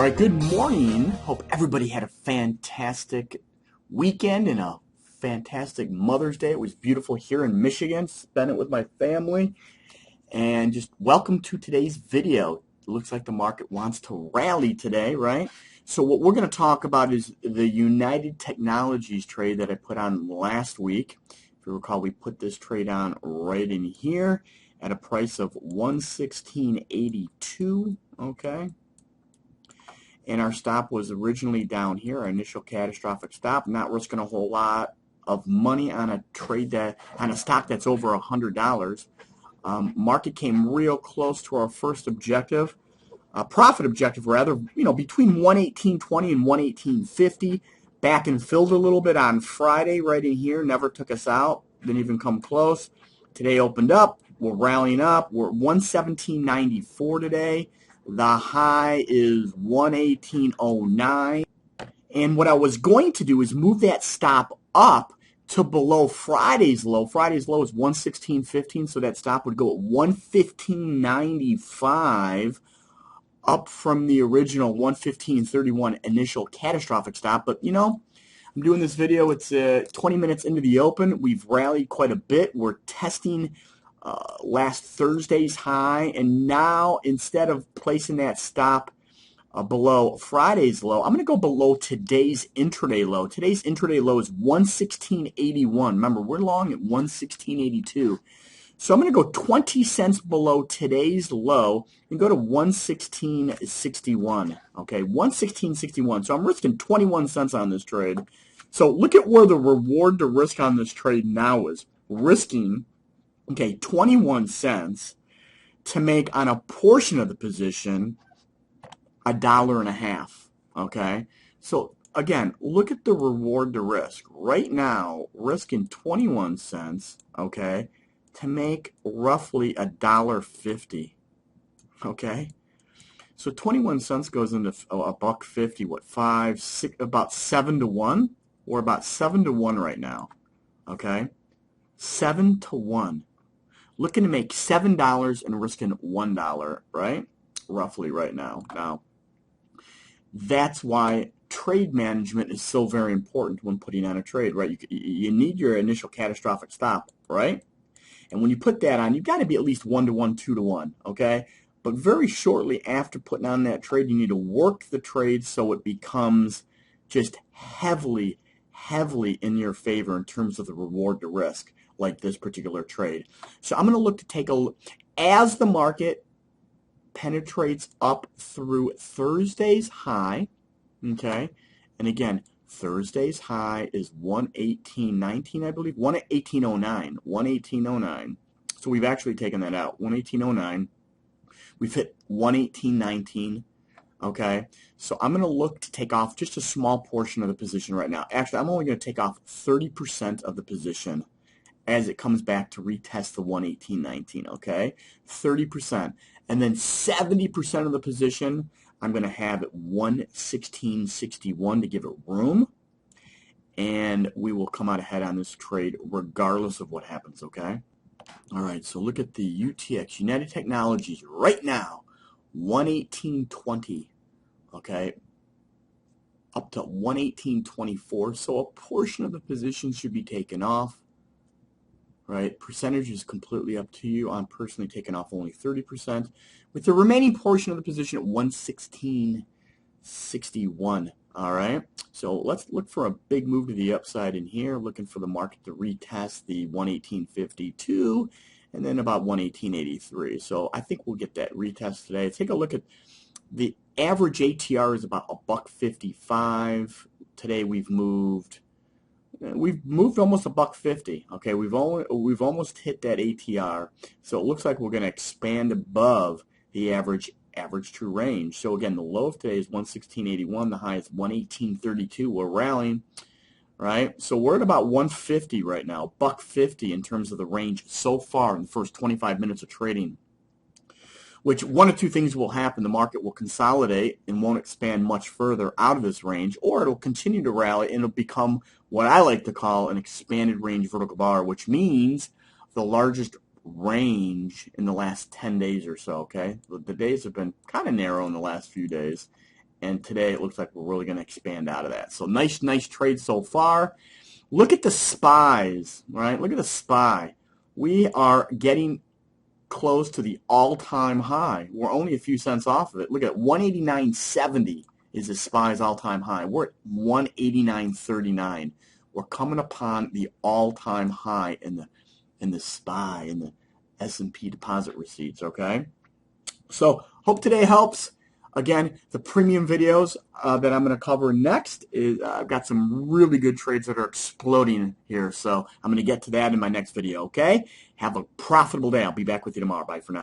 All right, good morning. Hope everybody had a fantastic weekend and a fantastic Mother's Day. It was beautiful here in Michigan. Spent it with my family. And just welcome to today's video. It looks like the market wants to rally today, right? So what we're going to talk about is the United Technologies trade that I put on last week. If you recall, we put this trade on right in here at a price of 116.82, okay? And our stop was originally down here, our initial catastrophic stop, not risking a whole lot of money on a trade on a stock that's over $100. Market came real close to our first objective, profit objective rather, between 118.20 and 118.50. Back and filled a little bit on Friday right in here, never took us out, didn't even come close. Today opened up, we're rallying up, we're at 117.94 today. The high is 118.09. And what I was going to do is move that stop up to below Friday's low. Friday's low is 116.15, so that stop would go at 115.95, up from the original 115.31 initial catastrophic stop. But, I'm doing this video. It's 20 minutes into the open. We've rallied quite a bit. We're testing last Thursday's high, and now instead of placing that stop below Friday's low, I'm going to go below today's intraday low. Today's intraday low is 116.81. Remember, we're long at 116.82. So I'm going to go 20 cents below today's low and go to 116.61. Okay, 116.61. So I'm risking 21 cents on this trade. So look at where the reward to risk on this trade now is. Risking 21 cents to make on a portion of the position $1.50. Okay, so again, look at the reward to risk right now, risking 21 cents. Okay, to make roughly $1.50. Okay, so 21 cents goes into $1.50. What, 5, 6, about 7 to 1? We're about 7 to 1 right now. Okay, 7 to 1. Looking to make $7 and risking $1, right? Roughly right now. Now, that's why trade management is so very important when putting on a trade, right? You need your initial catastrophic stop, right? And when you put that on, you've got to be at least 1 to 1, 2 to 1, okay? But very shortly after putting on that trade, you need to work the trade so it becomes just heavily in your favor in terms of the reward to risk, like this particular trade. So I'm going to look to take a look as the market penetrates up through Thursday's high, okay? And again, Thursday's high is 118.19, I believe, 118.09, 118.09. So we've actually taken that out, 118.09. We've hit 118.19. Okay, so I'm going to look to take off just a small portion of the position right now. Actually, I'm only going to take off 30% of the position as it comes back to retest the 118.19, okay? 30%. And then 70% of the position, I'm going to have at 116.61 to give it room. And we will come out ahead on this trade regardless of what happens, okay? All right, so look at the UTX, United Technologies, right now. 118.20, okay, up to 118.24. So a portion of the position should be taken off, right? Percentage is completely up to you. I'm personally taking off only 30%, with the remaining portion of the position at 116.61. All right, so let's look for a big move to the upside in here, looking for the market to retest the 118.52 and then about 118.83. So I think we'll get that retest today. Take a look at the average ATR is about $1.55. Today we've moved almost $1.50. Okay, we've almost hit that ATR. So it looks like we're going to expand above the average true range. So again, the low of today is 116.81. The high is 118.32. We're rallying, right? So we're at about 150 right now, $1.50 in terms of the range so far in the first 25 minutes of trading. Which one of two things will happen. The market will consolidate and won't expand much further out of this range, or it'll continue to rally and it'll become what I like to call an expanded range vertical bar, which means the largest range in the last 10 days or so, okay? The days have been kind of narrow in the last few days. and today it looks like we're really going to expand out of that. So nice trade so far. Look at the SPYs, right? Look at the SPY. We are getting close to the all-time high. We're only a few cents off of it. Look at 189.70 is the SPY's all-time high. We're at 189.39. We're coming upon the all-time high in the SPY, in the S&P deposit receipts, okay? So hope today helps. Again, the premium videos that I'm going to cover next is I've got some really good trades that are exploding here. So I'm going to get to that in my next video, okay? Have a profitable day. I'll be back with you tomorrow. Bye for now.